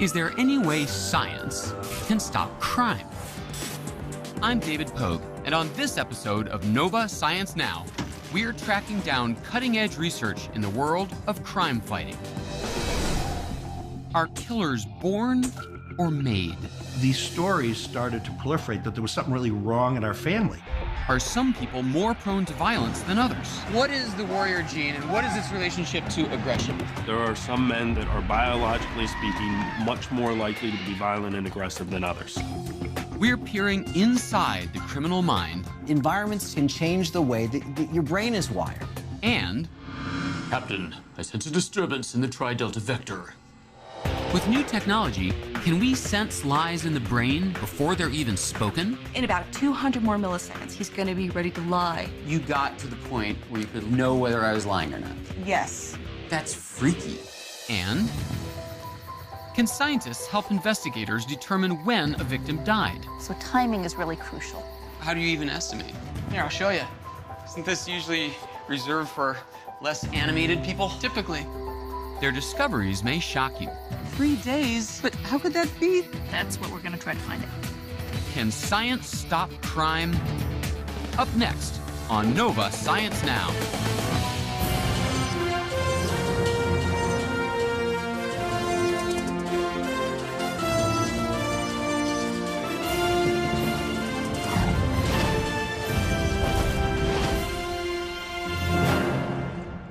Is there any way science can stop crime? I'm David Pogue, and on this episode of Nova Science Now, we're tracking down cutting-edge research in the world of crime fighting. Are killers born or made? These stories started to proliferate that there was something really wrong in our family. Are some people more prone to violence than others? What is the warrior gene, and what is its relationship to aggression? There are some men that are biologically speaking much more likely to be violent and aggressive than others. We're peering inside the criminal mind. Environments can change the way that your brain is wired. And Captain, I sense a disturbance in the Tri-Delta vector. with new technology, can we sense lies in the brain before they're even spoken? In about 200 more milliseconds, he's going to be ready to lie. You got to the point where you could know whether I was lying or not. Yes. That's freaky. And can scientists help investigators determine when a victim died? So timing is really crucial. How do you even estimate? Here, I'll show you. Isn't this usually reserved for less animated people? Typically. Their discoveries may shock you. 3 days? But how could that be? That's what we're going to try to find out. Can science stop crime? Up next on Nova Science Now.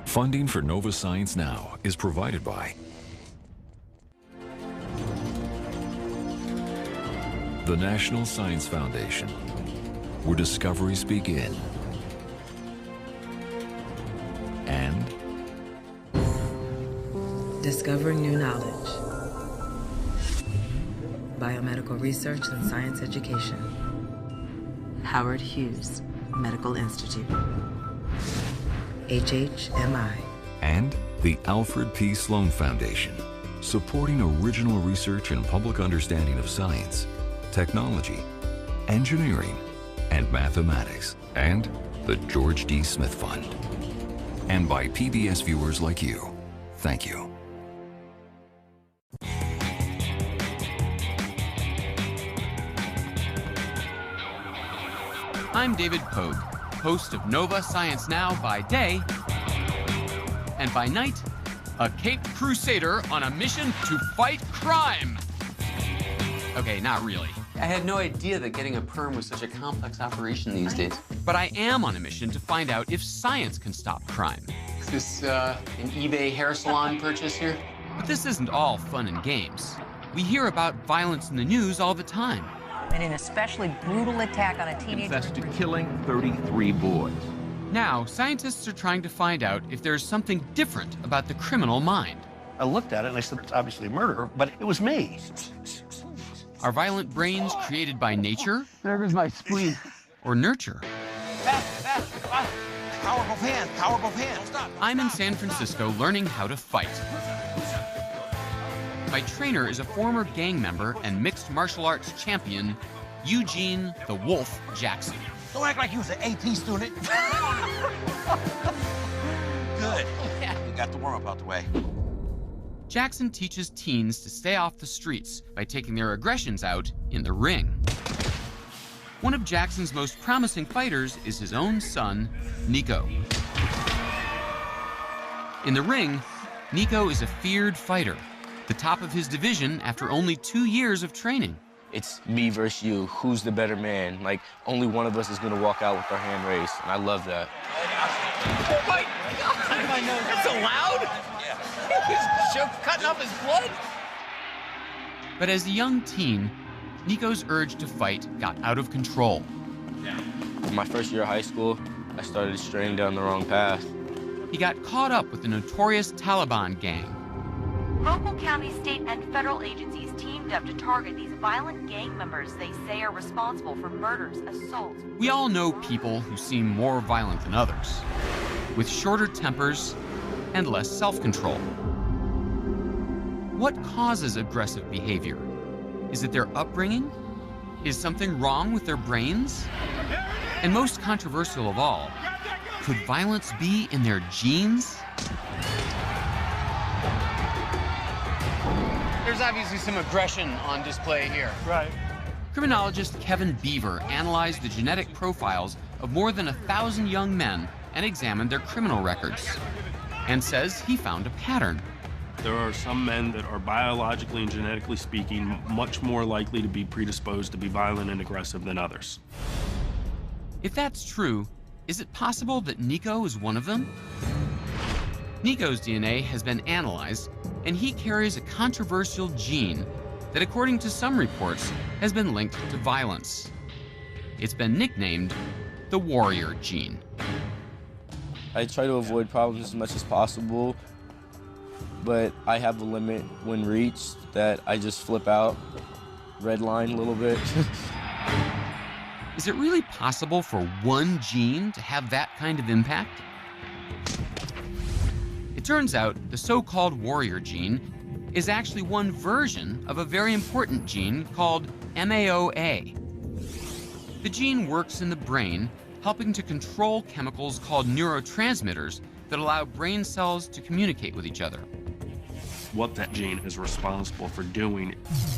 Funding for Nova Science Now is provided by the National Science Foundation, where discoveries begin, and Discovering New Knowledge, Biomedical Research and Science Education, Howard Hughes Medical Institute, HHMI, and the Alfred P. Sloan Foundation, supporting original research and public understanding of science, technology, engineering, and mathematics, and the George D. Smith Fund. And by PBS viewers like you. Thank you. I'm David Pogue, host of Nova Science Now by day, and by night, a Caped Crusader on a mission to fight crime. Okay, not really. I had no idea that getting a perm was such a complex operation these days. But I am on a mission to find out if science can stop crime. Is this an eBay hair salon purchase here? But this isn't all fun and games. We hear about violence in the news all the time. And an especially brutal attack on a teenager. Confessed to killing 33 boys. Now, scientists are trying to find out if there's something different about the criminal mind. I looked at it and I said, it's obviously a murder, but it was me. Are violent brains created by nature? There goes my spleen. Or nurture? Power both hands, power both hands. Stop. I'm in San Francisco learning how to fight. My trainer is a former gang member and mixed martial arts champion, Eugene the Wolf Jackson. Don't act like you was an AP student. Good. We got the warm-up out the way. Jackson teaches teens to stay off the streets by taking their aggressions out in the ring. One of Jackson's most promising fighters is his own son, Nico. In the ring, Nico is a feared fighter, the top of his division after only 2 years of training. It's me versus you. Who's the better man? Like, only one of us is going to walk out with our hand raised, and I love that. Oh my God! That's so loud! He's cutting up his blood. But as a young teen, Nico's urge to fight got out of control. In my first year of high school, I started straying down the wrong path. He got caught up with the notorious Taliban gang. Local county, state, and federal agencies teamed up to target these violent gang members they say are responsible for murders, assaults. We all know people who seem more violent than others, with shorter tempers and less self-control. What causes aggressive behavior? Is it their upbringing? Is something wrong with their brains? And most controversial of all, could violence be in their genes? There's there's obviously some aggression on display here. Right. Criminologist Kevin Beaver analyzed the genetic profiles of more than 1,000 young men and examined their criminal records, and says he found a pattern. There are some men that are biologically and genetically speaking much more likely to be predisposed to be violent and aggressive than others. If that's true, is it possible that Nico is one of them? Nico's DNA has been analyzed, and he carries a controversial gene that, according to some reports, has been linked to violence. It's been nicknamed the warrior gene. I try to avoid problems as much as possible, but I have a limit when reached that I just flip out, red line a little bit. Is it really possible for one gene to have that kind of impact? It turns out the so-called warrior gene is actually one version of a very important gene called MAOA. The gene works in the brain, helping to control chemicals called neurotransmitters that allow brain cells to communicate with each other. What that gene is responsible for doing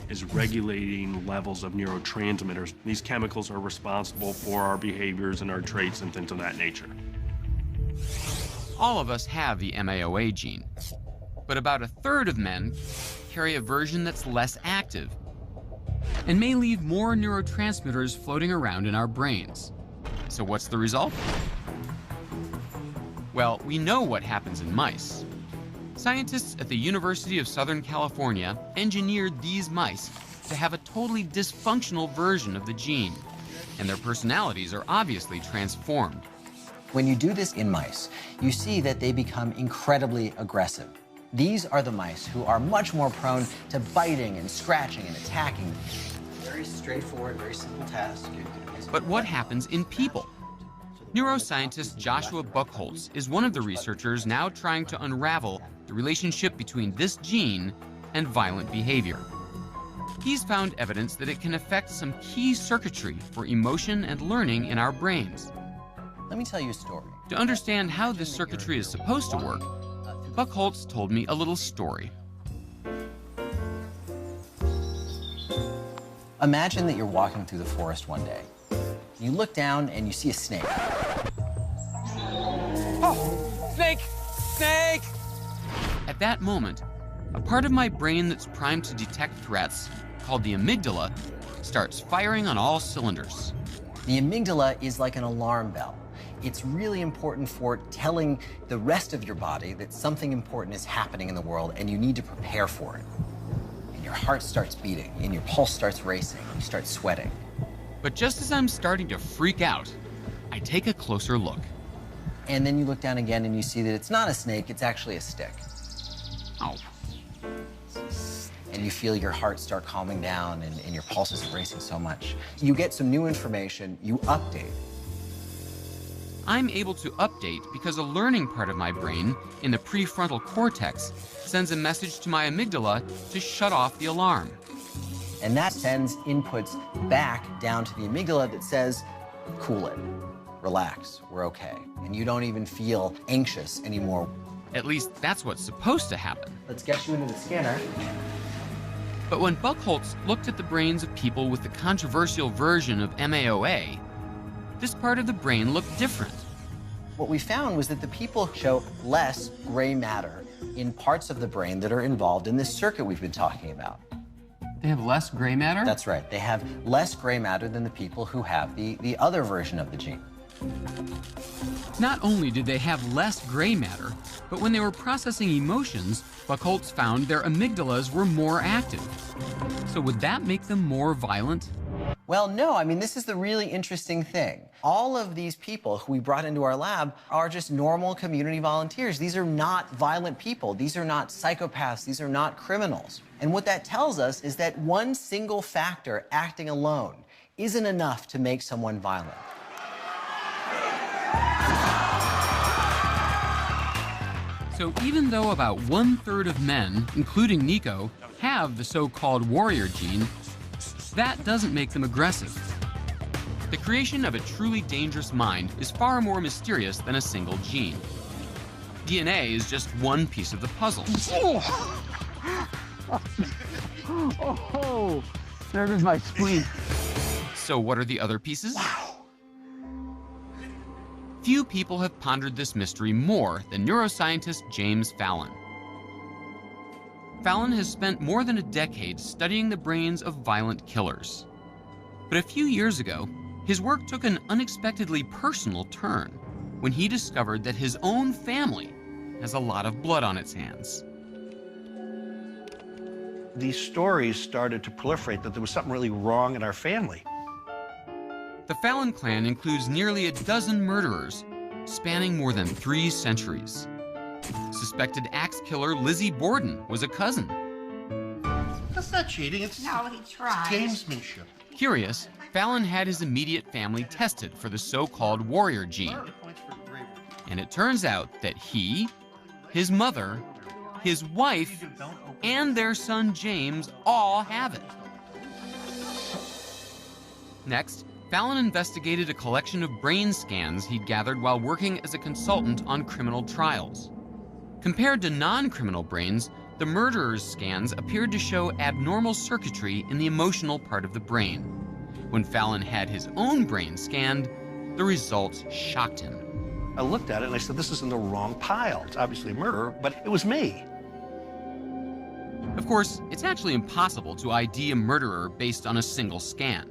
is regulating levels of neurotransmitters. These chemicals are responsible for our behaviors and our traits and things of that nature. All of us have the MAOA gene, but about 1/3 of men carry a version that's less active and may leave more neurotransmitters floating around in our brains. So what's the result? Well, we know what happens in mice. Scientists at the University of Southern California engineered these mice to have a totally dysfunctional version of the gene, and their personalities are obviously transformed. When you do this in mice, you see that they become incredibly aggressive. These are the mice who are much more prone to biting and scratching and attacking. Very straightforward, very simple task. But what happens in people? Neuroscientist Joshua Buchholz is one of the researchers now trying to unravel the relationship between this gene and violent behavior. He's found evidence that it can affect some key circuitry for emotion and learning in our brains. Let me tell you a story. To understand how this circuitry is supposed to work, Buchholz told me a little story. Imagine that you're walking through the forest one day. You look down and you see a snake. Oh, snake! Snake! At that moment, a part of my brain that's primed to detect threats, called the amygdala, starts firing on all cylinders. The amygdala is like an alarm bell. It's really important for telling the rest of your body that something important is happening in the world and you need to prepare for it. And your heart starts beating and your pulse starts racing, you start sweating. But just as I'm starting to freak out, I take a closer look. And then you look down again and you see that it's not a snake, it's actually a stick. Oh. And you feel your heart start calming down and your pulse isn't racing so much. You get some new information, you update. I'm able to update because a learning part of my brain in the prefrontal cortex sends a message to my amygdala to shut off the alarm. And that sends inputs back down to the amygdala that says, cool it, relax, we're okay. And you don't even feel anxious anymore. At least that's what's supposed to happen. Let's get you into the scanner. But when Buchholz looked at the brains of people with the controversial version of MAOA, this part of the brain looked different. What we found was that the people show less gray matter in parts of the brain that are involved in this circuit we've been talking about. They have less gray matter? That's right. They have less gray matter than the people who have the other version of the gene. Not only did they have less gray matter, but when they were processing emotions, Buchholz found their amygdalas were more active. So would that make them more violent? Well, no. I mean, this is the really interesting thing. All of these people who we brought into our lab are just normal community volunteers. These are not violent people. These are not psychopaths. These are not criminals. And what that tells us is that one single factor acting alone isn't enough to make someone violent. So even though about 1/3 of men, including Nico, have the so-called warrior gene, that doesn't make them aggressive. The creation of a truly dangerous mind is far more mysterious than a single gene. DNA is just one piece of the puzzle. Oh, there goes my spleen. So what are the other pieces? Wow. Few people have pondered this mystery more than neuroscientist James Fallon. Fallon has spent more than a decade studying the brains of violent killers. But a few years ago, his work took an unexpectedly personal turn when he discovered that his own family has a lot of blood on its hands. These stories started to proliferate that there was something really wrong in our family. The Fallon clan includes nearly a dozen murderers, spanning more than 3 centuries. Suspected axe killer Lizzie Borden was a cousin. That's not cheating, it's gamesmanship. Curious, Fallon had his immediate family tested for the so-called warrior gene. And it turns out that he, his mother, his wife, and their son James all have it. Next, Fallon investigated a collection of brain scans he'd gathered while working as a consultant on criminal trials. Compared to non-criminal brains, the murderer's scans appeared to show abnormal circuitry in the emotional part of the brain. When Fallon had his own brain scanned, the results shocked him. I looked at it and I said, this is in the wrong pile. It's obviously a murderer, but it was me. Of course, it's actually impossible to ID a murderer based on a single scan.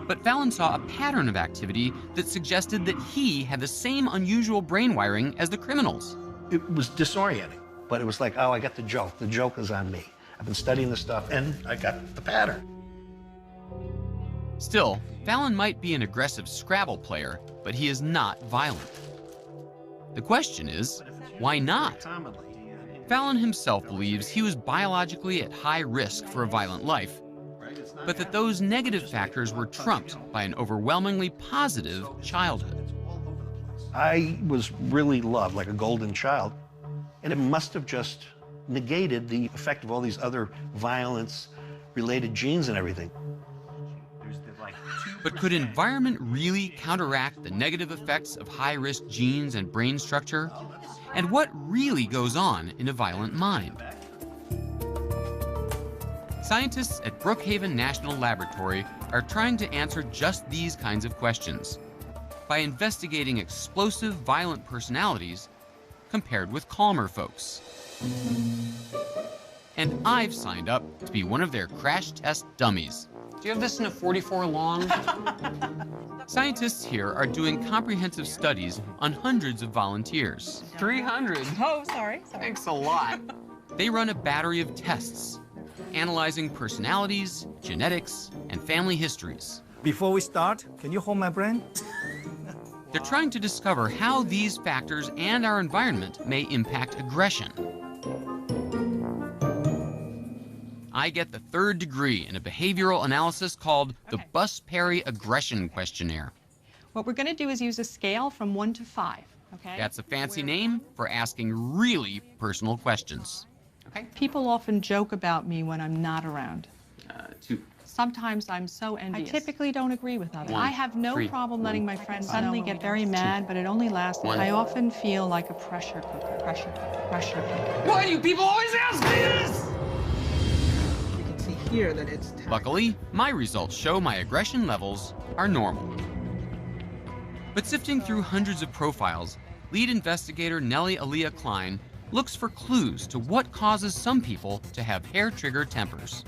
But Fallon saw a pattern of activity that suggested that he had the same unusual brain wiring as the criminals. It was disorienting, but it was like, oh, I got the joke. The joke is on me. I've been studying this stuff, and I got the pattern. Still, Fallon might be an aggressive Scrabble player, but he is not violent. The question is, why not? Fallon himself believes he was biologically at high risk for a violent life, but that those negative factors were trumped by an overwhelmingly positive childhood. I was really loved like a golden child, and it must have just negated the effect of all these other violence-related genes and everything. But could environment really counteract the negative effects of high-risk genes and brain structure? And what really goes on in a violent mind? Scientists at Brookhaven National Laboratory are trying to answer just these kinds of questions by investigating explosive, violent personalities compared with calmer folks. And I've signed up to be one of their crash test dummies. Do you have this in a 44 long? Scientists here are doing comprehensive studies on hundreds of volunteers. 300? Oh, sorry. Thanks a lot. They run a battery of tests, analyzing personalities, genetics, and family histories. Before we start, can you hold my brain? They're trying to discover how these factors and our environment may impact aggression. I get the 3rd degree in a behavioral analysis called the Buss-Perry Aggression Questionnaire. What we're going to do is use a scale from 1 to 5, okay? That's a fancy name for asking really personal questions. Okay. People often joke about me when I'm not around. 2. Sometimes I'm so envious. I typically don't agree with others. 1, I have no 3, problem letting my friends suddenly get very mad, but it only lasts. 1. I often feel like a pressure cooker. Pressure cooker. Pressure cooker. Why do you people always ask me this? You can see here that it's tight. Luckily, my results show my aggression levels are normal. But sifting through hundreds of profiles, lead investigator Nellie Aaliyah Klein looks for clues to what causes some people to have hair-trigger tempers.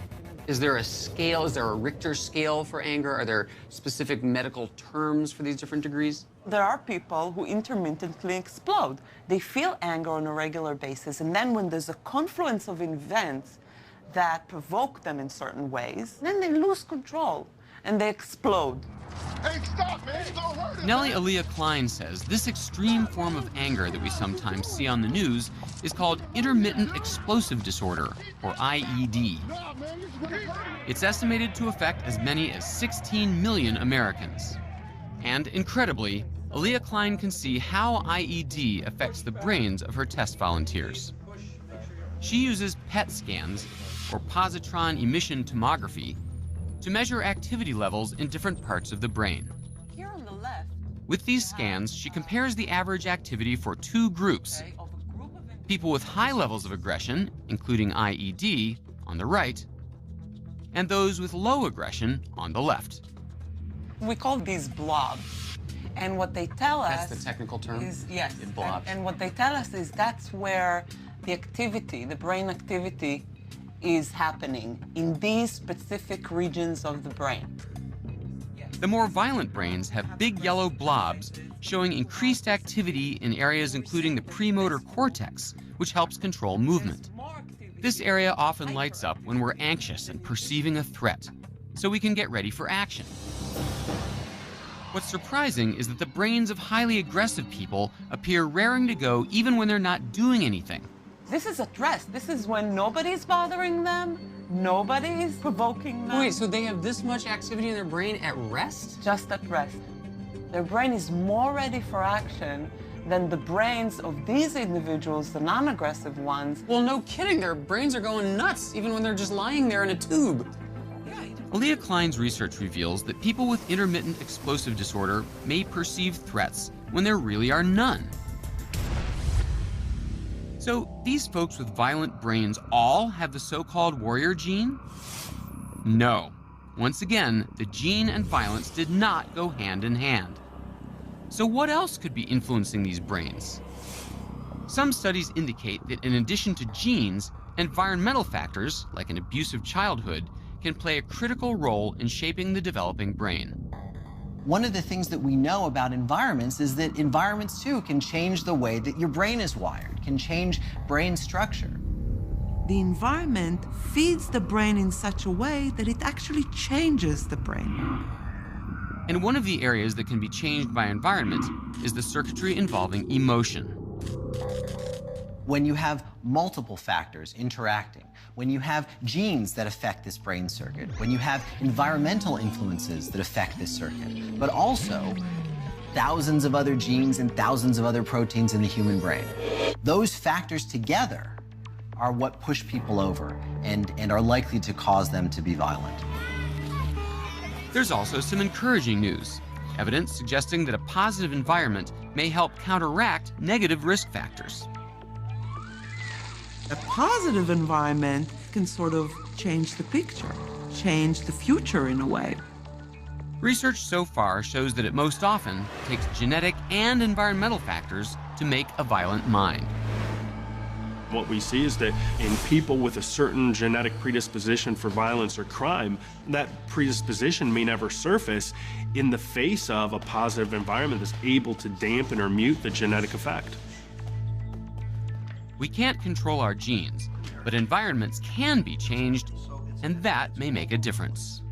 Is there a scale? Is there a Richter scale for anger? Are there specific medical terms for these different degrees? There are people who intermittently explode. They feel anger on a regular basis, and then when there's a confluence of events that provoke them in certain ways, then they lose control and they explode. Hey, stop, man! It's gonna hurt us. Nellie Aaliyah Klein says this extreme form of anger that we sometimes see on the news is called intermittent explosive disorder, or IED. It's estimated to affect as many as 16 million Americans. And incredibly, Aaliyah Klein can see how IED affects the brains of her test volunteers. She uses PET scans, or positron emission tomography, to measure activity levels in different parts of the brain. Here on the left, with these scans, she compares the average activity for 2 groups: people with high levels of aggression, including IED, on the right, and those with low aggression on the left. We call these blobs. And what they tell us... That's the technical term? Is, yes. Blobs. And what they tell us is that's where the activity, the brain activity, is happening in these specific regions of the brain. The more violent brains have big yellow blobs showing increased activity in areas including the premotor cortex, which helps control movement. This area often lights up when we're anxious and perceiving a threat, so we can get ready for action. What's surprising is that the brains of highly aggressive people appear raring to go even when they're not doing anything. This is at rest. This is when nobody's bothering them, nobody's provoking them. Wait, so they have this much activity in their brain at rest? Just at rest. Their brain is more ready for action than the brains of these individuals, the non-aggressive ones. Well, no kidding. Their brains are going nuts even when they're just lying there in a tube. Aaliyah Klein's research reveals that people with intermittent explosive disorder may perceive threats when there really are none. So these folks with violent brains all have the so-called warrior gene? No. Once again, the gene and violence did not go hand in hand. So what else could be influencing these brains? Some studies indicate that in addition to genes, environmental factors, like an abusive childhood, can play a critical role in shaping the developing brain. One of the things that we know about environments is that environments, too, can change the way that your brain is wired, can change brain structure. The environment feeds the brain in such a way that it actually changes the brain. And one of the areas that can be changed by environment is the circuitry involving emotion. When you have multiple factors interacting, when you have genes that affect this brain circuit, when you have environmental influences that affect this circuit, but also thousands of other genes and thousands of other proteins in the human brain. Those factors together are what push people over and are likely to cause them to be violent. There's also some encouraging news, evidence suggesting that a positive environment may help counteract negative risk factors. A positive environment can sort of change the picture, change the future in a way. Research so far shows that it most often takes genetic and environmental factors to make a violent mind. What we see is that in people with a certain genetic predisposition for violence or crime, that predisposition may never surface in the face of a positive environment that's able to dampen or mute the genetic effect. We can't control our genes, but environments can be changed, and that may make a difference.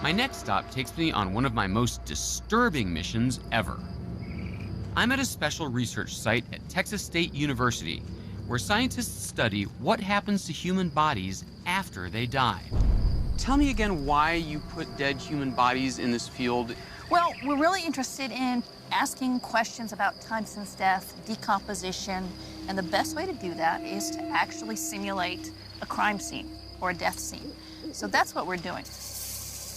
My next stop takes me on one of my most disturbing missions ever. I'm at a special research site at Texas State University, where scientists study what happens to human bodies after they die. Tell me again why you put dead human bodies in this field. Well, we're really interested in asking questions about time since death, decomposition, and the best way to do that is to actually simulate a crime scene or a death scene. So that's what we're doing.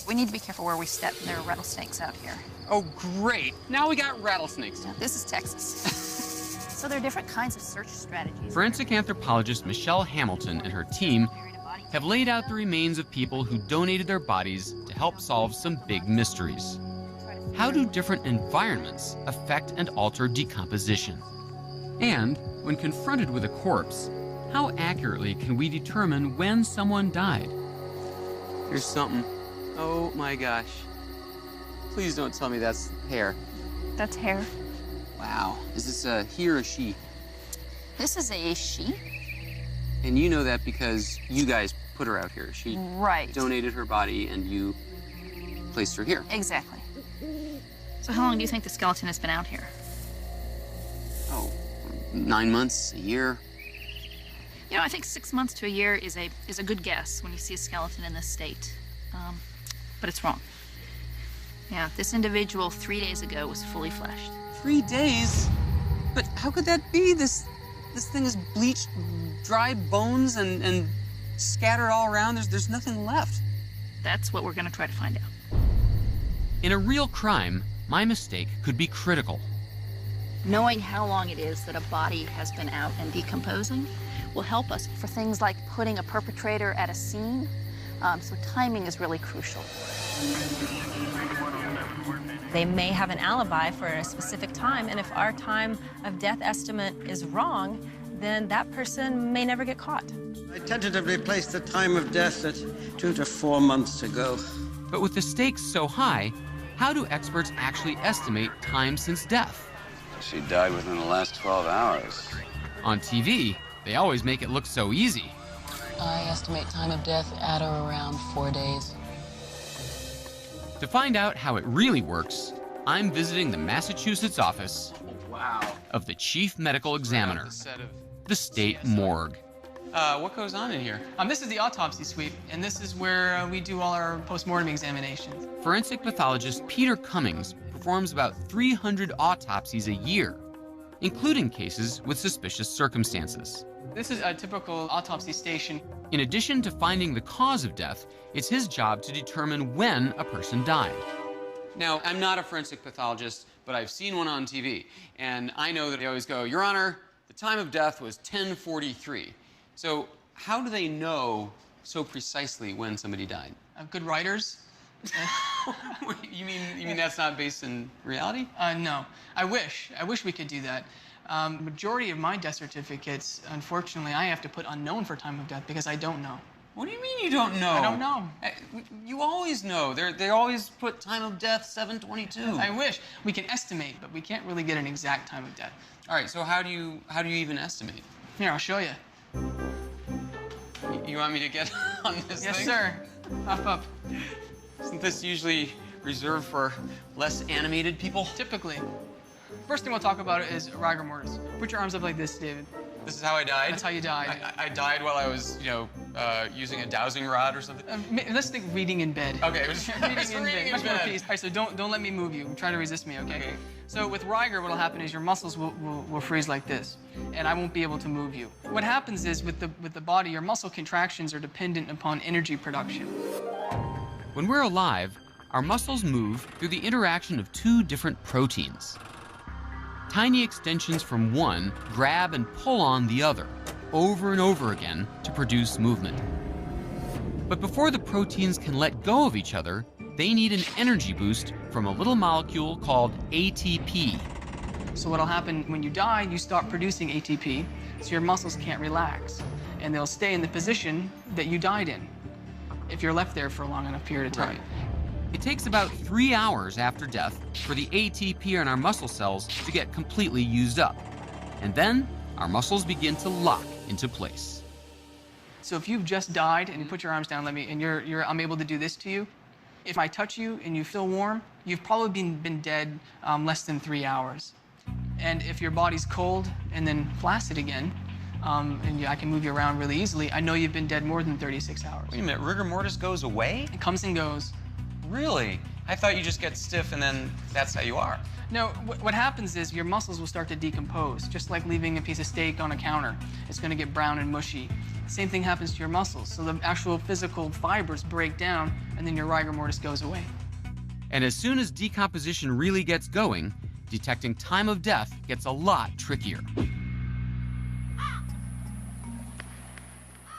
We need to be careful where we step. There are rattlesnakes out here. Oh, great. Now we got rattlesnakes. Yeah, this is Texas. So there are different kinds of search strategies. Forensic anthropologist Michelle Hamilton and her team have laid out the remains of people who donated their bodies to help solve some big mysteries. How do different environments affect and alter decomposition? And when confronted with a corpse, how accurately can we determine when someone died? Here's something. Oh my gosh. Please don't tell me that's hair. That's hair. Wow. Is this a he or a she? This is a she. And you know that because you guys put her out here. She right. donated her body and you placed her here. Exactly. So how long do you think the skeleton has been out here? Oh, 9 months, a year. You know, I think 6 months to a year is a good guess when you see a skeleton in this state. But it's wrong. Yeah, this individual 3 days ago was fully fleshed. 3 days? But how could that be? This thing is bleached, dry bones and scattered all around. There's nothing left. That's what we're going to try to find out. In a real crime, my mistake could be critical. Knowing how long it is that a body has been out and decomposing will help us for things like putting a perpetrator at a scene. So timing is really crucial. They may have an alibi for a specific time, and if our time of death estimate is wrong, then that person may never get caught. I tentatively placed the time of death at 2 to 4 months ago. But with the stakes so high, how do experts actually estimate time since death? She died within the last 12 hours. On TV, they always make it look so easy. I estimate time of death at or around 4 days. To find out how it really works, I'm visiting the Massachusetts office of the Chief Medical Examiner, the state morgue. What goes on in here? This is the autopsy suite, and this is where we do all our post-mortem examinations. Forensic pathologist Peter Cummings performs about 300 autopsies a year, including cases with suspicious circumstances. This is a typical autopsy station. In addition to finding the cause of death, it's his job to determine when a person died. Now, I'm not a forensic pathologist, but I've seen one on TV, and I know that they always go, Your Honor, the time of death was 10:43. So how do they know so precisely when somebody died? Good writers. You mean that's not based in reality? No. I wish we could do that. Majority of my death certificates, unfortunately, I have to put unknown for time of death because I don't know. What do you mean you don't know? I don't know. You always know. They always put time of death 7:22. I wish. We can estimate, but we can't really get an exact time of death. All right, so how do you even estimate? Here, I'll show you. You want me to get on this thing? Yes, sir. Up. Isn't this usually reserved for less animated people? Typically. First thing we'll talk about is rigor mortis. Put your arms up like this, David. This is how I died? That's how you died. I died while I was, using a dowsing rod or something? Let's think reading in bed. Okay, it was reading in Much bed. more peace. All right, so don't let me move you. Try to resist me, okay? So with rigor, what'll happen is your muscles will freeze like this, and I won't be able to move you. What happens is with the body, your muscle contractions are dependent upon energy production. When we're alive, our muscles move through the interaction of two different proteins. Tiny extensions from one grab and pull on the other over and over again to produce movement. But before the proteins can let go of each other, they need an energy boost from a little molecule called ATP. So what'll happen when you die, you start producing ATP, so your muscles can't relax, and they'll stay in the position that you died in, if you're left there for a long enough period of time. Right. It takes about 3 hours after death for the ATP in our muscle cells to get completely used up. And then our muscles begin to lock into place. So if you've just died and you put your arms down, I'm able to do this to you. If I touch you and you feel warm, you've probably been dead less than 3 hours. And if your body's cold and then flaccid again, and I can move you around really easily, I know you've been dead more than 36 hours. Wait a minute, rigor mortis goes away? It comes and goes. Really? I thought you just get stiff and then that's how you are. No, what happens is your muscles will start to decompose, just like leaving a piece of steak on a counter. It's going to get brown and mushy. Same thing happens to your muscles. So the actual physical fibers break down, and then your rigor mortis goes away. And as soon as decomposition really gets going, detecting time of death gets a lot trickier.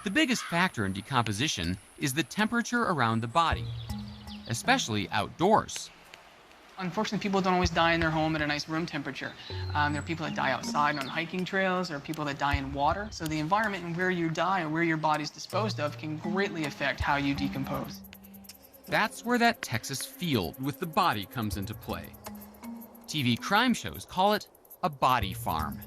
The biggest factor in decomposition is the temperature around the body, especially outdoors. Unfortunately, people don't always die in their home at a nice room temperature. There are people that die outside on hiking trails. There are people that die in water. So the environment and where you die or where your body's disposed of can greatly affect how you decompose. That's where that Texas field with the body comes into play. TV crime shows call it a body farm.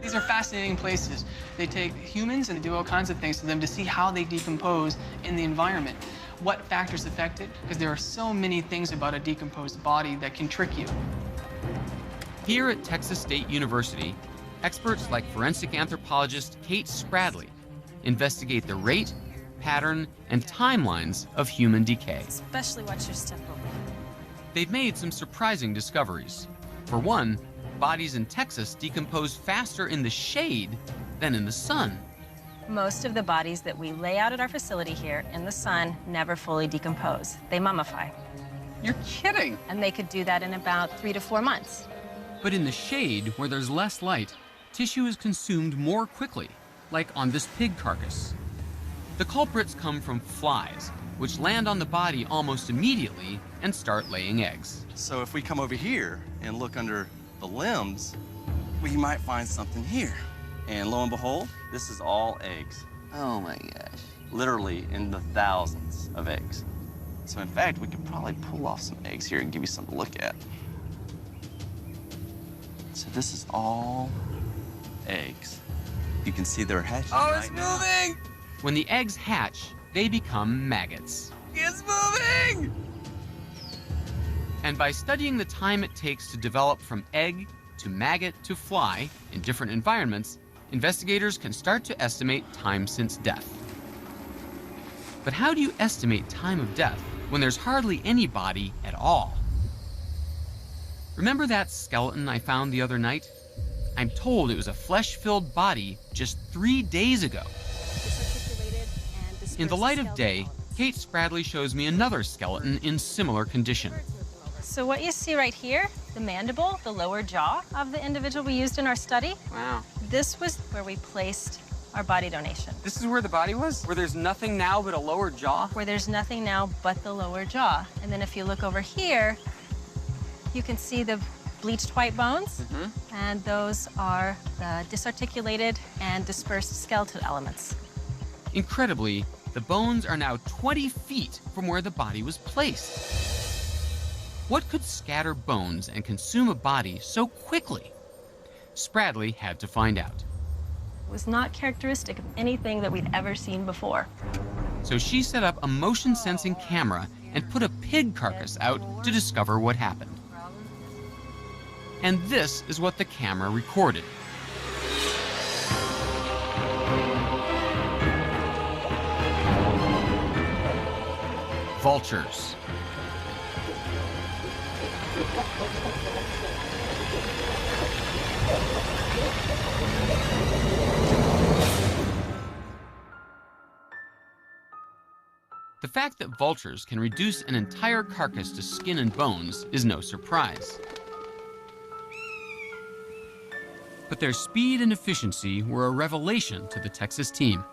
These are fascinating places. They take humans and do all kinds of things to them to see how they decompose in the environment. What factors affect it? Because there are so many things about a decomposed body that can trick you. Here at Texas State University, experts like forensic anthropologist Kate Spradley investigate the rate, pattern, and timelines of human decay. Especially watch your step over. They've made some surprising discoveries. For one, bodies in Texas decompose faster in the shade than in the sun. Most of the bodies that we lay out at our facility here in the sun never fully decompose. They mummify. You're kidding. And they could do that in about 3 to 4 months. But in the shade, where there's less light, tissue is consumed more quickly, like on this pig carcass. The culprits come from flies, which land on the body almost immediately and start laying eggs. So if we come over here and look under the limbs, we might find something here. And lo and behold, this is all eggs. Oh my gosh. Literally in the thousands of eggs. So in fact, we could probably pull off some eggs here and give you something to look at. So this is all eggs. You can see they're hatching. Oh, it's moving! When the eggs hatch, they become maggots. It's moving! And by studying the time it takes to develop from egg to maggot to fly in different environments, investigators can start to estimate time since death. But how do you estimate time of death when there's hardly any body at all? Remember that skeleton I found the other night? I'm told it was a flesh-filled body just 3 days ago. In the light of day, Kate Spradley shows me another skeleton in similar condition. So what you see right here, the mandible, the lower jaw of the individual we used in our study. Wow. This was where we placed our body donation. This is where the body was? Where there's nothing now but a lower jaw? Where there's nothing now but the lower jaw. And then if you look over here, you can see the bleached white bones, and those are the disarticulated and dispersed skeletal elements. Incredibly, the bones are now 20 feet from where the body was placed. What could scatter bones and consume a body so quickly? Spradley had to find out. It was not characteristic of anything that we'd ever seen before. So she set up a motion-sensing camera and put a pig carcass out to discover what happened. And this is what the camera recorded. Vultures. The fact that vultures can reduce an entire carcass to skin and bones is no surprise. But their speed and efficiency were a revelation to the Texas team.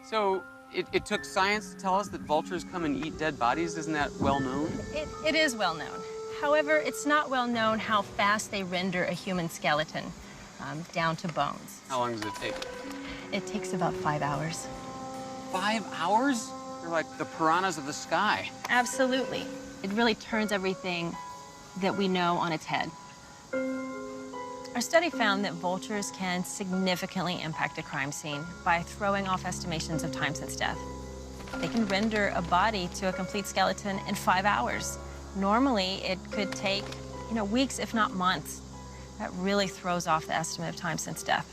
So it took science to tell us that vultures come and eat dead bodies? Isn't that well known? It is well known. However, it's not well known how fast they render a human skeleton down to bones. How long does it take? It takes about 5 hours. 5 hours? They're like the piranhas of the sky. Absolutely. It really turns everything that we know on its head. Our study found that vultures can significantly impact a crime scene by throwing off estimations of time since death. They can render a body to a complete skeleton in 5 hours. Normally, it could take, weeks, if not months. That really throws off the estimate of time since death.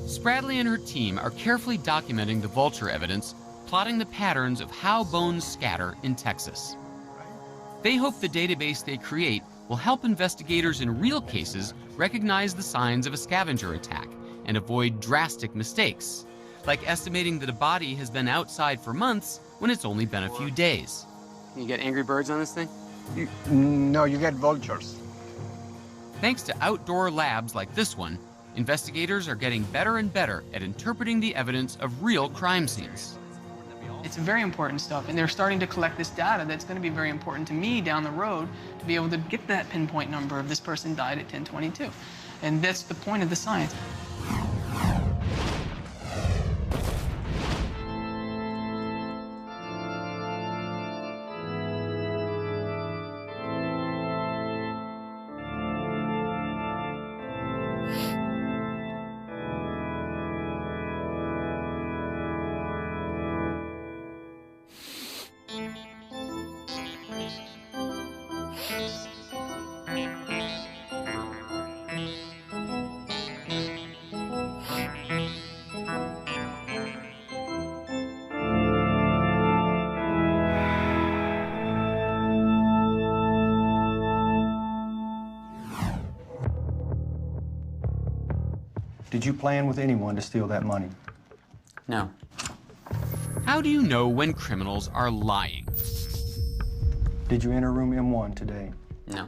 Spradley and her team are carefully documenting the vulture evidence, plotting the patterns of how bones scatter in Texas. They hope the database they create will help investigators in real cases recognize the signs of a scavenger attack and avoid drastic mistakes, like estimating that a body has been outside for months when it's only been a few days. Can you get angry birds on this thing? No, you get vultures. Thanks to outdoor labs like this one, investigators are getting better and better at interpreting the evidence of real crime scenes. It's very important stuff, and they're starting to collect this data that's going to be very important to me down the road to be able to get that pinpoint number of this person died at 10:22. And that's the point of the science. Did you plan with anyone to steal that money? No. How do you know when criminals are lying? Did you enter room M1 today? No.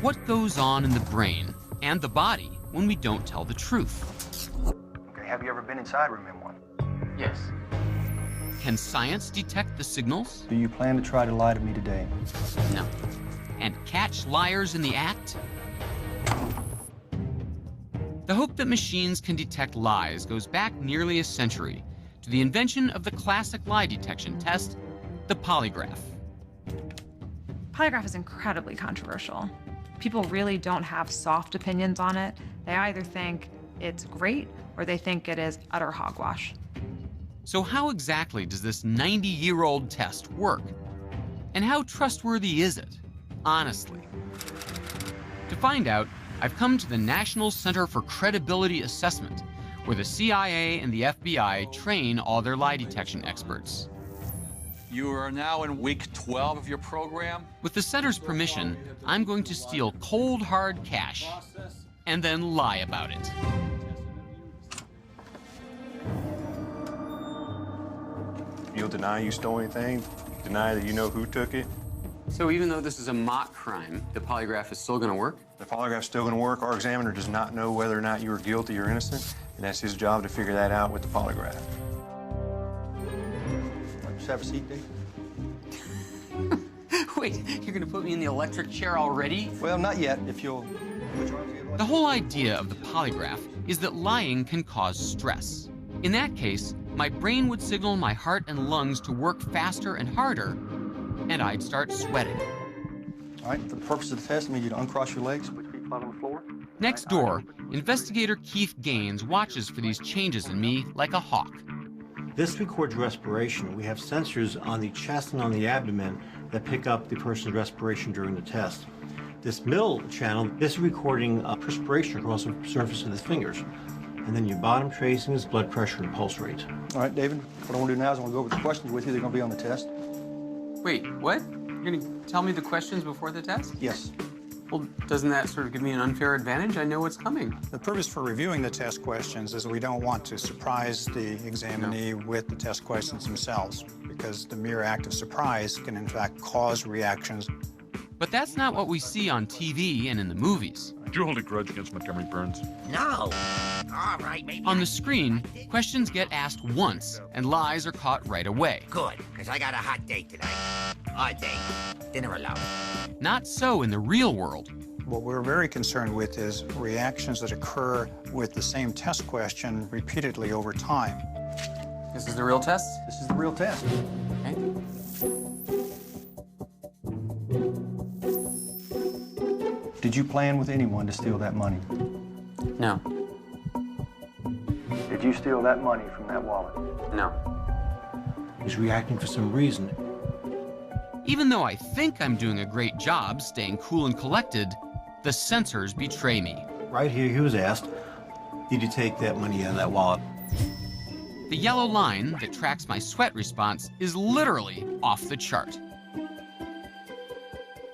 What goes on in the brain and the body when we don't tell the truth? Okay, have you ever been inside room M1? Yes. Can science detect the signals? Do you plan to try to lie to me today? No. And catch liars in the act? The hope that machines can detect lies goes back nearly a century to the invention of the classic lie detection test, the polygraph. Polygraph is incredibly controversial. People really don't have soft opinions on it. They either think it's great or they think it is utter hogwash. So how exactly does this 90-year-old test work? And how trustworthy is it, honestly? To find out, I've come to the National Center for Credibility Assessment, where the CIA and the FBI train all their lie detection experts. You are now in week 12 of your program. With the center's permission, I'm going to steal cold, hard cash and then lie about it. You'll deny you stole anything? Deny that you know who took it? So even though this is a mock crime, the polygraph is still going to work? The polygraph's still going to work. Our examiner does not know whether or not you are guilty or innocent, and that's his job to figure that out with the polygraph. Just have a seat, Dave. Wait, you're going to put me in the electric chair already? Well, not yet, if you'll... The whole idea of the polygraph is that lying can cause stress. In that case, my brain would signal my heart and lungs to work faster and harder, and I'd start sweating. All right, for the purpose of the test, I need you to uncross your legs, put your feet flat on the floor. Next door, investigator Keith Gaines watches for these changes in me like a hawk. This records respiration. We have sensors on the chest and on the abdomen that pick up the person's respiration during the test. This middle channel is recording perspiration across the surface of the fingers. And then your bottom tracing is blood pressure and pulse rate. All right, David, what I want to do now is I want to go over the questions with you. They're going to be on the test. Wait, what? You're going to tell me the questions before the test? Yes. Well, doesn't that sort of give me an unfair advantage? I know what's coming. The purpose for reviewing the test questions is we don't want to surprise the examinee with the test questions themselves, because the mere act of surprise can, in fact, cause reactions. But that's not what we see on TV and in the movies. Do you hold a grudge against Montgomery Burns? No. All right, maybe. On the screen, questions get asked once, and lies are caught right away. Good, because I got a hot date tonight. Hot date. Dinner alone. Not so in the real world. What we're very concerned with is reactions that occur with the same test question repeatedly over time. This is the real test? This is the real test. Okay. Did you plan with anyone to steal that money? No. Did you steal that money from that wallet? No. He's reacting for some reason. Even though I think I'm doing a great job staying cool and collected, the sensors betray me. Right here, he was asked, did you take that money out of that wallet? The yellow line that tracks my sweat response is literally off the chart.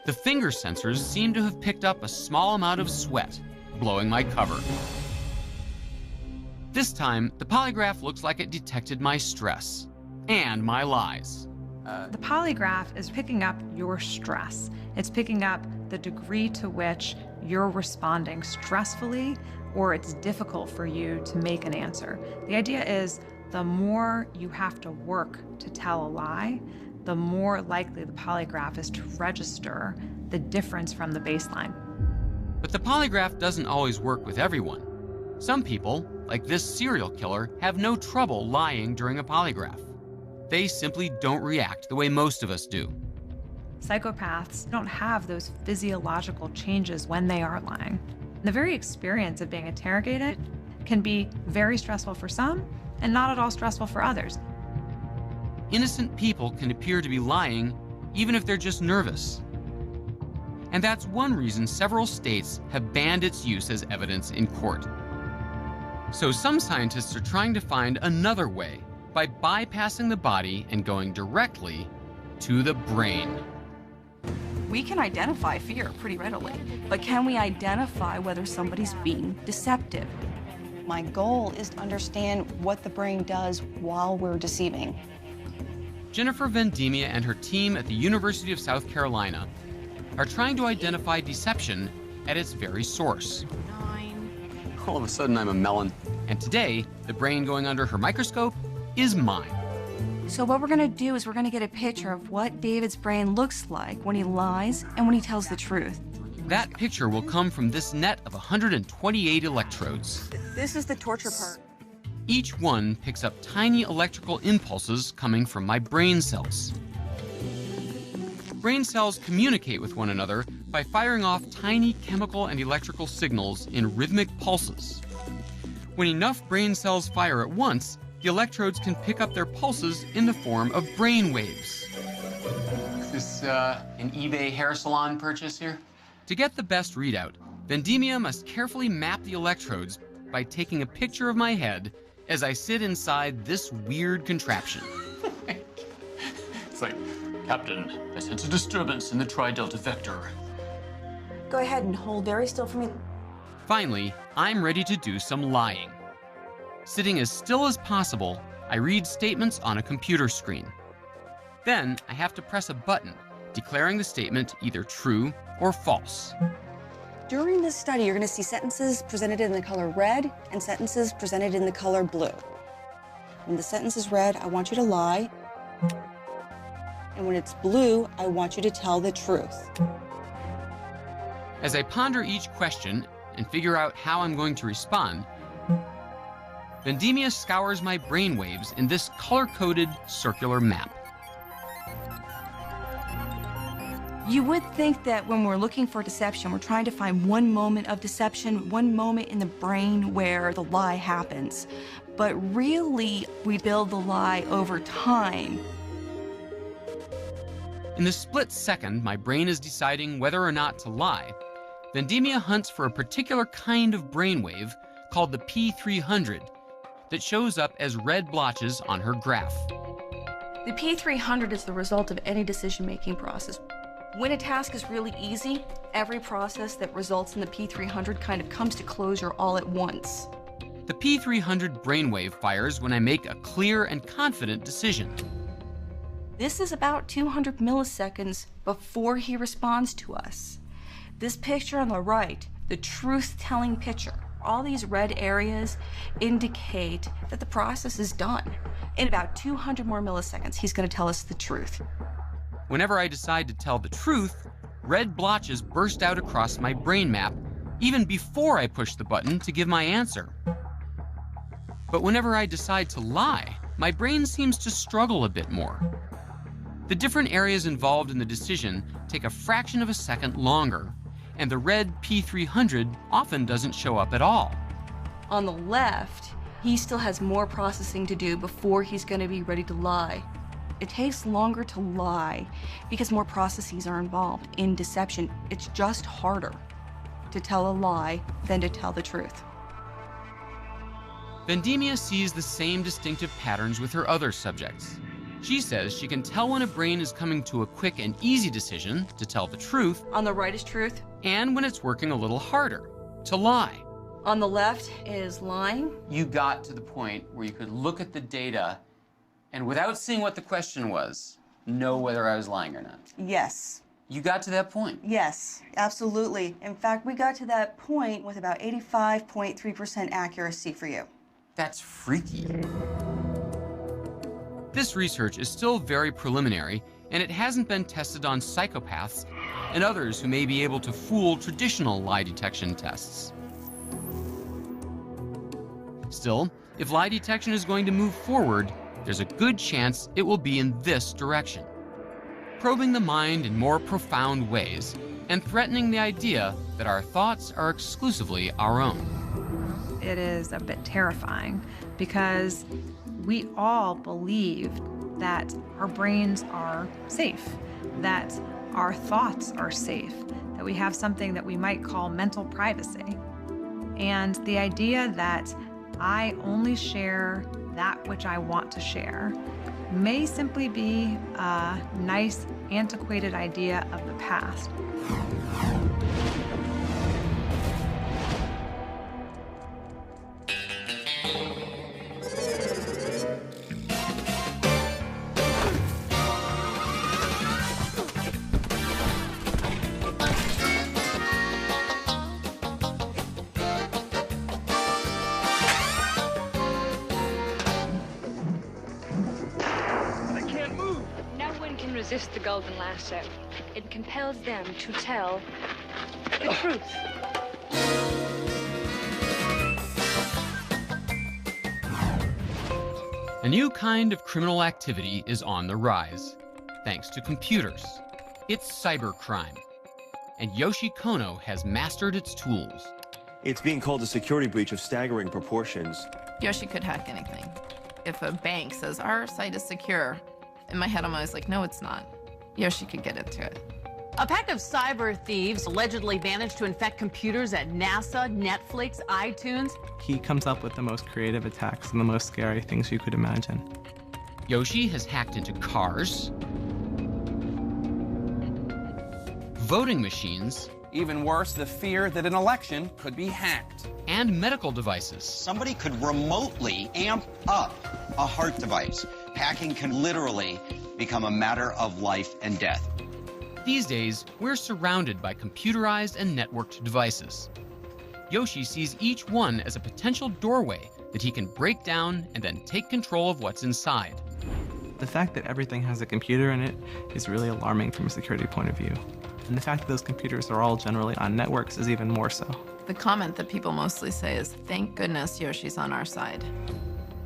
The finger sensors seem to have picked up a small amount of sweat, blowing my cover. This time, the polygraph looks like it detected my stress and my lies. The polygraph is picking up your stress. It's picking up the degree to which you're responding stressfully or it's difficult for you to make an answer. The idea is the more you have to work to tell a lie, the more likely the polygraph is to register the difference from the baseline. But the polygraph doesn't always work with everyone. Some people, like this serial killer, have no trouble lying during a polygraph. They simply don't react the way most of us do. Psychopaths don't have those physiological changes when they are lying. The very experience of being interrogated can be very stressful for some and not at all stressful for others. Innocent people can appear to be lying even if they're just nervous. And that's one reason several states have banned its use as evidence in court. So some scientists are trying to find another way by bypassing the body and going directly to the brain. We can identify fear pretty readily, but can we identify whether somebody's being deceptive? My goal is to understand what the brain does while we're deceiving. Jennifer Vendemia and her team at the University of South Carolina are trying to identify deception at its very source. All of a sudden, I'm a melon. And today, the brain going under her microscope is mine. So what we're gonna do is we're gonna get a picture of what David's brain looks like when he lies and when he tells the truth. That picture will come from this net of 128 electrodes. This is the torture part. Each one picks up tiny electrical impulses coming from my brain cells. Brain cells communicate with one another by firing off tiny chemical and electrical signals in rhythmic pulses. When enough brain cells fire at once, the electrodes can pick up their pulses in the form of brain waves. Is this an eBay hair salon purchase here? To get the best readout, Vendemia must carefully map the electrodes by taking a picture of my head as I sit inside this weird contraption. It's like, Captain, I sense a disturbance in the tri-delta vector. Go ahead and hold very still for me. Finally, I'm ready to do some lying. Sitting as still as possible, I read statements on a computer screen. Then I have to press a button, declaring the statement either true or false. During this study, you're going to see sentences presented in the color red and sentences presented in the color blue. When the sentence is red, I want you to lie. And when it's blue, I want you to tell the truth. As I ponder each question and figure out how I'm going to respond, Vendemia scours my brainwaves in this color-coded circular map. You would think that when we're looking for deception, we're trying to find one moment of deception, one moment in the brain where the lie happens. But really, we build the lie over time. In the split second my brain is deciding whether or not to lie, Vendemia hunts for a particular kind of brainwave called the P300 that shows up as red blotches on her graph. The P300 is the result of any decision-making process. When a task is really easy, every process that results in the P300 kind of comes to closure all at once. The P300 brainwave fires when I make a clear and confident decision. This is about 200 milliseconds before he responds to us. This picture on the right, the truth-telling picture, all these red areas indicate that the process is done. In about 200 more milliseconds, he's going to tell us the truth. Whenever I decide to tell the truth, red blotches burst out across my brain map, even before I push the button to give my answer. But whenever I decide to lie, my brain seems to struggle a bit more. The different areas involved in the decision take a fraction of a second longer, and the red P300 often doesn't show up at all. On the left, he still has more processing to do before he's going to be ready to lie. It takes longer to lie because more processes are involved in deception. It's just harder to tell a lie than to tell the truth. Vendemia sees the same distinctive patterns with her other subjects. She says she can tell when a brain is coming to a quick and easy decision to tell the truth. On the right is truth. And when it's working a little harder, to lie. On the left is lying. You got to the point where you could look at the data and without seeing what the question was, know whether I was lying or not. Yes. You got to that point? Yes, absolutely. In fact, we got to that point with about 85.3% accuracy for you. That's freaky. This research is still very preliminary, and it hasn't been tested on psychopaths and others who may be able to fool traditional lie detection tests. Still, if lie detection is going to move forward, there's a good chance it will be in this direction, probing the mind in more profound ways and threatening the idea that our thoughts are exclusively our own. It is a bit terrifying because we all believe that our brains are safe, that our thoughts are safe, that we have something that we might call mental privacy. And the idea that I only share that which I want to share may simply be a nice, antiquated idea of the past. resist the golden lasso. It compels them to tell the truth. A new kind of criminal activity is on the rise, thanks to computers. It's cybercrime, and Yoshi Kono has mastered its tools. It's being called a security breach of staggering proportions. Yoshi could hack anything. If a bank says, our site is secure, in my head I'm always like, no, it's not. Yoshi could get into it. A pack of cyber thieves allegedly managed to infect computers at NASA, Netflix, iTunes. He comes up with the most creative attacks and the most scary things you could imagine. Yoshi has hacked into cars, voting machines, even worse, the fear that an election could be hacked, and medical devices. Somebody could remotely amp up a heart device. Hacking can literally become a matter of life and death. These days, we're surrounded by computerized and networked devices. Yoshi sees each one as a potential doorway that he can break down and then take control of what's inside. The fact that everything has a computer in it is really alarming from a security point of view. And the fact that those computers are all generally on networks is even more so. The comment that people mostly say is, thank goodness Yoshi's on our side.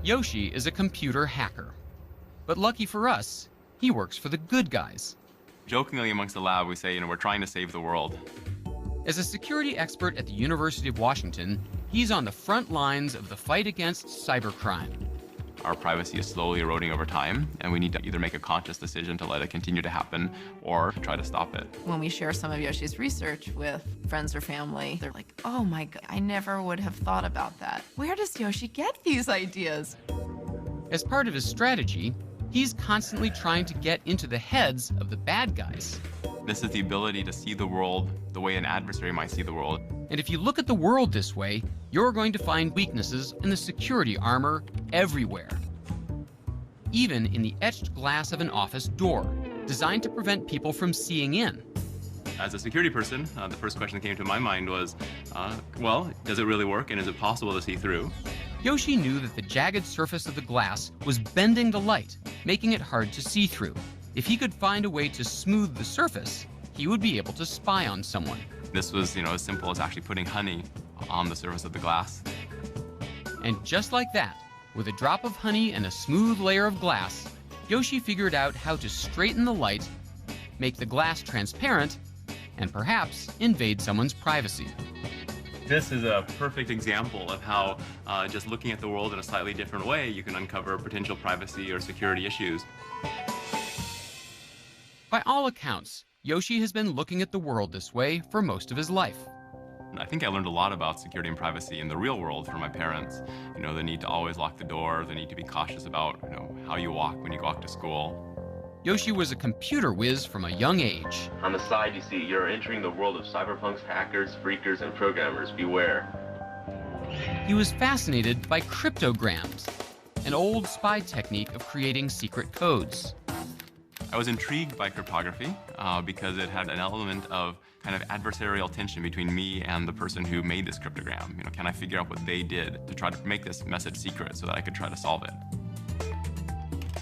Yoshi is a computer hacker. But lucky for us, he works for the good guys. Jokingly amongst the lab, we say, we're trying to save the world. As a security expert at the University of Washington, he's on the front lines of the fight against cybercrime. Our privacy is slowly eroding over time, and we need to either make a conscious decision to let it continue to happen or try to stop it. When we share some of Yoshi's research with friends or family, they're like, oh my God, I never would have thought about that. Where does Yoshi get these ideas? As part of his strategy, he's constantly trying to get into the heads of the bad guys. This is the ability to see the world the way an adversary might see the world. And if you look at the world this way, you're going to find weaknesses in the security armor everywhere. Even in the etched glass of an office door, designed to prevent people from seeing in. As a security person, the first question that came to my mind was, well, does it really work and is it possible to see through? Yoshi knew that the jagged surface of the glass was bending the light, making it hard to see through. If he could find a way to smooth the surface, he would be able to spy on someone. This was, as simple as actually putting honey on the surface of the glass. And just like that, with a drop of honey and a smooth layer of glass, Yoshi figured out how to straighten the light, make the glass transparent, and perhaps invade someone's privacy. This is a perfect example of how just looking at the world in a slightly different way, you can uncover potential privacy or security issues. By all accounts, Yoshi has been looking at the world this way for most of his life. I think I learned a lot about security and privacy in the real world from my parents. The need to always lock the door, the need to be cautious about, how you walk when you go out to school. Yoshi was a computer whiz from a young age. On the side, you see you're entering the world of cyberpunks, hackers, freakers, and programmers. Beware. He was fascinated by cryptograms, an old spy technique of creating secret codes. I was intrigued by cryptography because it had an element of kind of adversarial tension between me and the person who made this cryptogram. Can I figure out what they did to try to make this message secret so that I could try to solve it?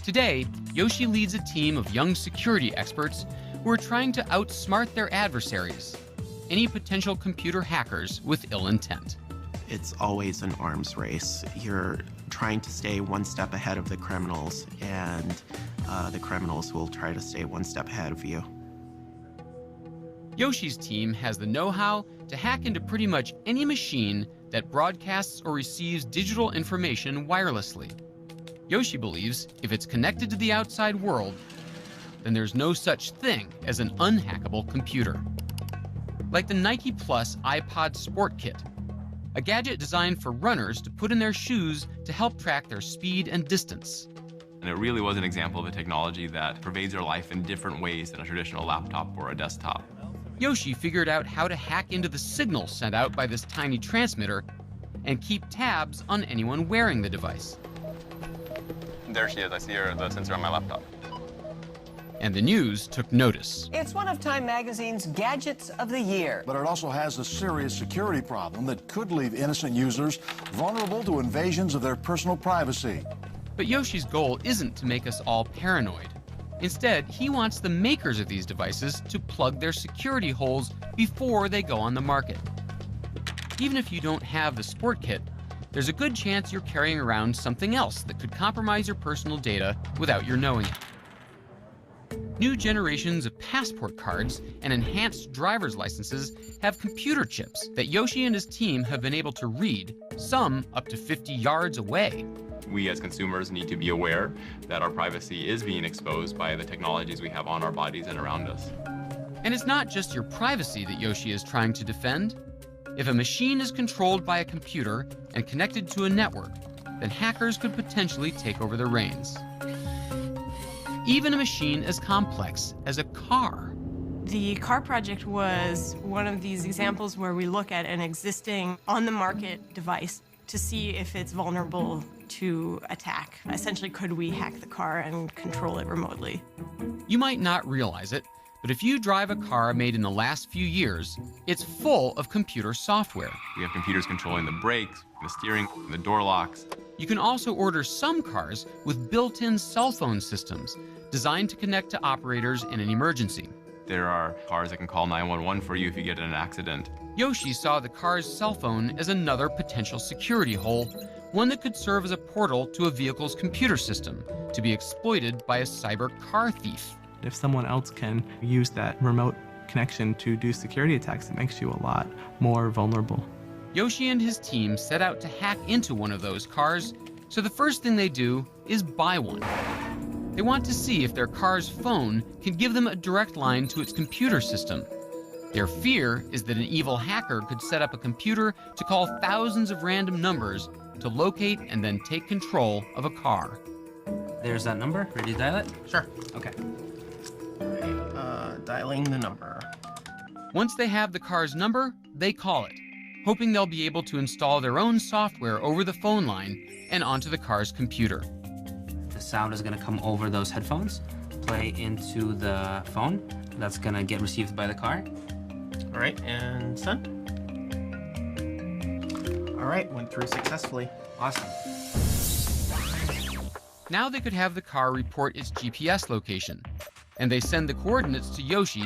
Today, Yoshi leads a team of young security experts who are trying to outsmart their adversaries, any potential computer hackers with ill intent. It's always an arms race. You're trying to stay one step ahead of the criminals, and the criminals will try to stay one step ahead of you. Yoshi's team has the know-how to hack into pretty much any machine that broadcasts or receives digital information wirelessly. Yoshi believes if it's connected to the outside world, then there's no such thing as an unhackable computer. Like the Nike Plus iPod Sport Kit, a gadget designed for runners to put in their shoes to help track their speed and distance. And it really was an example of a technology that pervades our life in different ways than a traditional laptop or a desktop. Yoshi figured out how to hack into the signal sent out by this tiny transmitter and keep tabs on anyone wearing the device. There she is. I see her, the sensor on my laptop. And the news took notice. It's one of Time Magazine's Gadgets of the Year. But it also has a serious security problem that could leave innocent users vulnerable to invasions of their personal privacy. But Yoshi's goal isn't to make us all paranoid. Instead, he wants the makers of these devices to plug their security holes before they go on the market. Even if you don't have the sport kit, there's a good chance you're carrying around something else that could compromise your personal data without your knowing it. New generations of passport cards and enhanced driver's licenses have computer chips that Yoshi and his team have been able to read, some up to 50 yards away. We as consumers need to be aware that our privacy is being exposed by the technologies we have on our bodies and around us. And it's not just your privacy that Yoshi is trying to defend. If a machine is controlled by a computer and connected to a network, then hackers could potentially take over the reins. Even a machine as complex as a car. The car project was one of these examples where we look at an existing on-the-market device to see if it's vulnerable to attack. Essentially, could we hack the car and control it remotely? You might not realize it, but if you drive a car made in the last few years, it's full of computer software. We have computers controlling the brakes, the steering, the door locks. You can also order some cars with built-in cell phone systems designed to connect to operators in an emergency. There are cars that can call 911 for you if you get in an accident. Yoshi saw the car's cell phone as another potential security hole, one that could serve as a portal to a vehicle's computer system to be exploited by a cyber car thief. If someone else can use that remote connection to do security attacks, it makes you a lot more vulnerable. Yoshi and his team set out to hack into one of those cars, so the first thing they do is buy one. They want to see if their car's phone can give them a direct line to its computer system. Their fear is that an evil hacker could set up a computer to call thousands of random numbers to locate and then take control of a car. There's that number. Ready to dial it? Sure. Okay. Dialing the number. Once they have the car's number, they call it, hoping they'll be able to install their own software over the phone line and onto the car's computer. The sound is going to come over those headphones, play into the phone. That's going to get received by the car. All right, and send. All right, went through successfully. Awesome. Now they could have the car report its GPS location, and they send the coordinates to Yoshi,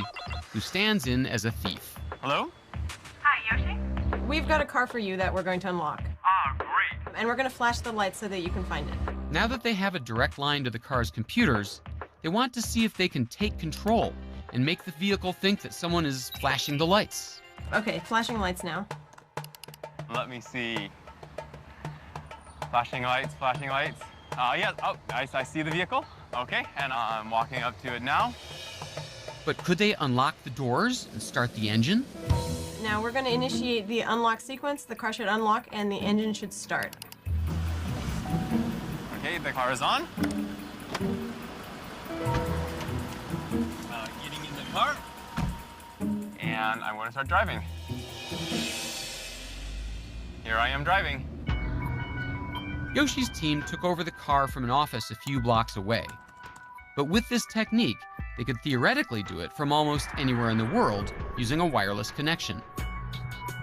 who stands in as a thief. Hello? Hi, Yoshi. We've got a car for you that we're going to unlock. Ah, great. And we're going to flash the lights so that you can find it. Now that they have a direct line to the car's computers, they want to see if they can take control and make the vehicle think that someone is flashing the lights. Okay, flashing lights now. Let me see. Flashing lights, flashing lights. Yeah, oh, I see the vehicle. Okay, and I'm walking up to it now. But could they unlock the doors and start the engine? Now we're going to initiate the unlock sequence. The car should unlock and the engine should start. Okay, the car is on. Getting in the car. And I'm going to start driving. Here I am driving. Yoshi's team took over the car from an office a few blocks away. But with this technique, they could theoretically do it from almost anywhere in the world using a wireless connection.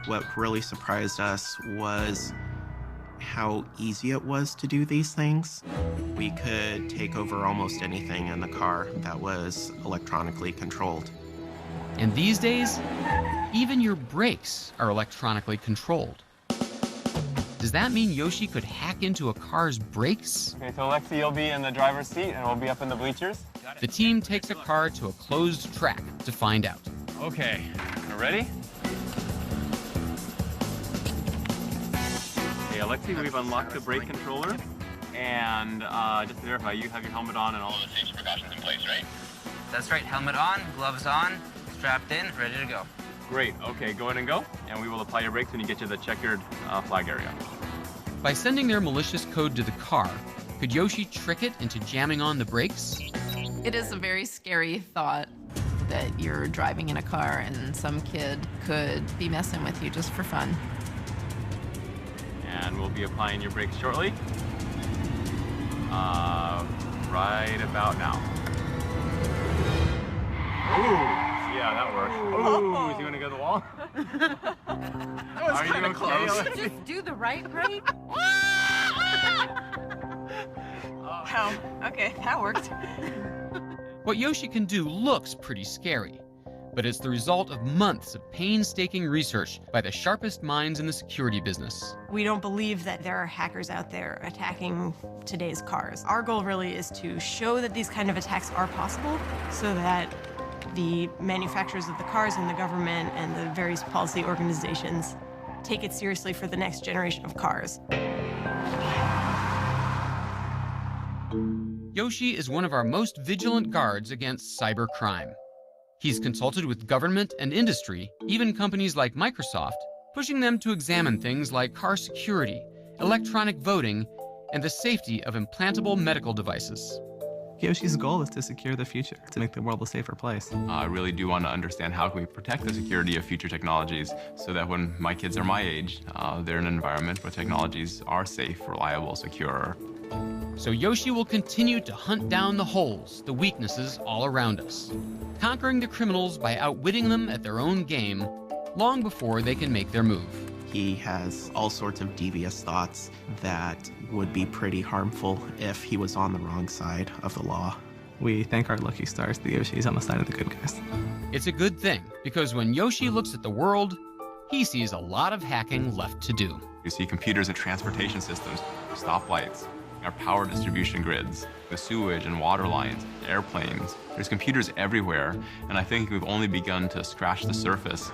What really surprised us was how easy it was to do these things. We could take over almost anything in the car that was electronically controlled. And these days, even your brakes are electronically controlled. Does that mean Yoshi could hack into a car's brakes? Okay, so Lexi, you'll be in the driver's seat and we'll be up in the bleachers. The team takes a car to a closed track to find out. Okay, ready? Okay, Alexi, we've unlocked the brake controller. And just to verify, you have your helmet on and all of the safety precautions in place, right? That's right. Helmet on, gloves on, strapped in, ready to go. Great. Okay, go ahead and go. And we will apply your brakes when you get to the checkered flag area. By sending their malicious code to the car, could Yoshi trick it into jamming on the brakes? It is a very scary thought that you're driving in a car and some kid could be messing with you just for fun. And we'll be applying your brakes shortly. Right about now. Ooh, yeah, that worked. Ooh, is he gonna go to the wall? That was kind of close. Just do the right brake. Wow. Okay, that worked. What Yoshi can do looks pretty scary, but it's the result of months of painstaking research by the sharpest minds in the security business. We don't believe that there are hackers out there attacking today's cars. Our goal really is to show that these kind of attacks are possible so that the manufacturers of the cars and the government and the various policy organizations take it seriously for the next generation of cars. Yoshi is one of our most vigilant guards against cyber crime. He's consulted with government and industry, even companies like Microsoft, pushing them to examine things like car security, electronic voting, and the safety of implantable medical devices. Yoshi's goal is to secure the future, to make the world a safer place. I really do want to understand how can we protect the security of future technologies so that when my kids are my age, they're in an environment where technologies are safe, reliable, secure. So Yoshi will continue to hunt down the holes, the weaknesses all around us, conquering the criminals by outwitting them at their own game long before they can make their move. He has all sorts of devious thoughts that would be pretty harmful if he was on the wrong side of the law. We thank our lucky stars that Yoshi's on the side of the good guys. It's a good thing, because when Yoshi looks at the world, he sees a lot of hacking left to do. You see computers in transportation systems, stoplights, our power distribution grids, the sewage and water lines, airplanes. There's computers everywhere, and I think we've only begun to scratch the surface.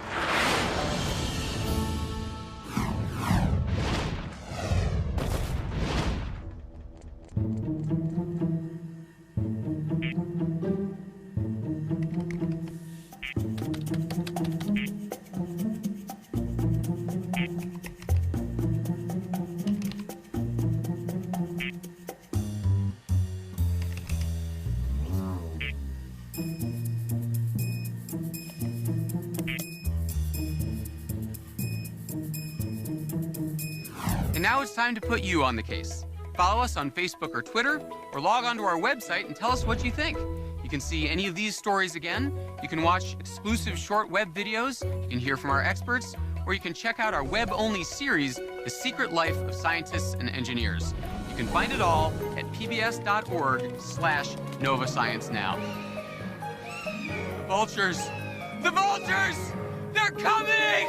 And now it's time to put you on the case. Follow us on Facebook or Twitter, or log onto our website and tell us what you think. You can see any of these stories again. You can watch exclusive short web videos. You can hear from our experts, or you can check out our web-only series, The Secret Life of Scientists and Engineers. You can find it all at pbs.org/NovaScienceNow. The vultures! The vultures! They're coming!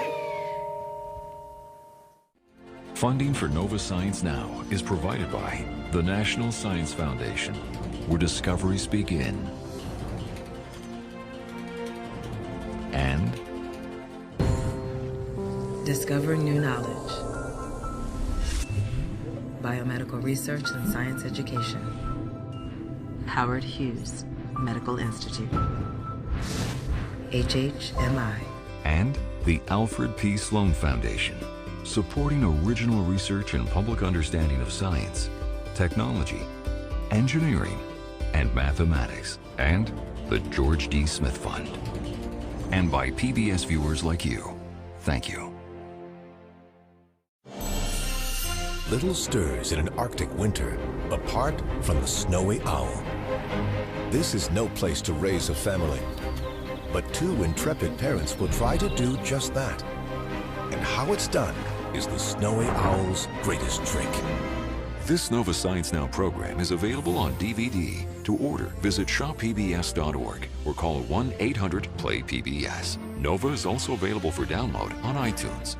Funding for Nova Science Now is provided by the National Science Foundation, where discoveries begin. And discovering new knowledge. Biomedical research and science education. Howard Hughes Medical Institute. HHMI. And the Alfred P. Sloan Foundation, supporting original research and public understanding of science, technology, engineering, and mathematics. And the George D. Smith Fund. And by PBS viewers like you. Thank you. Little stirs in an Arctic winter, apart from the snowy owl. This is no place to raise a family, but two intrepid parents will try to do just that. And how it's done is the snowy owl's greatest trick. This Nova Science Now program is available on DVD. To order, visit shoppbs.org or call 1-800-PLAY-PBS. Nova is also available for download on iTunes.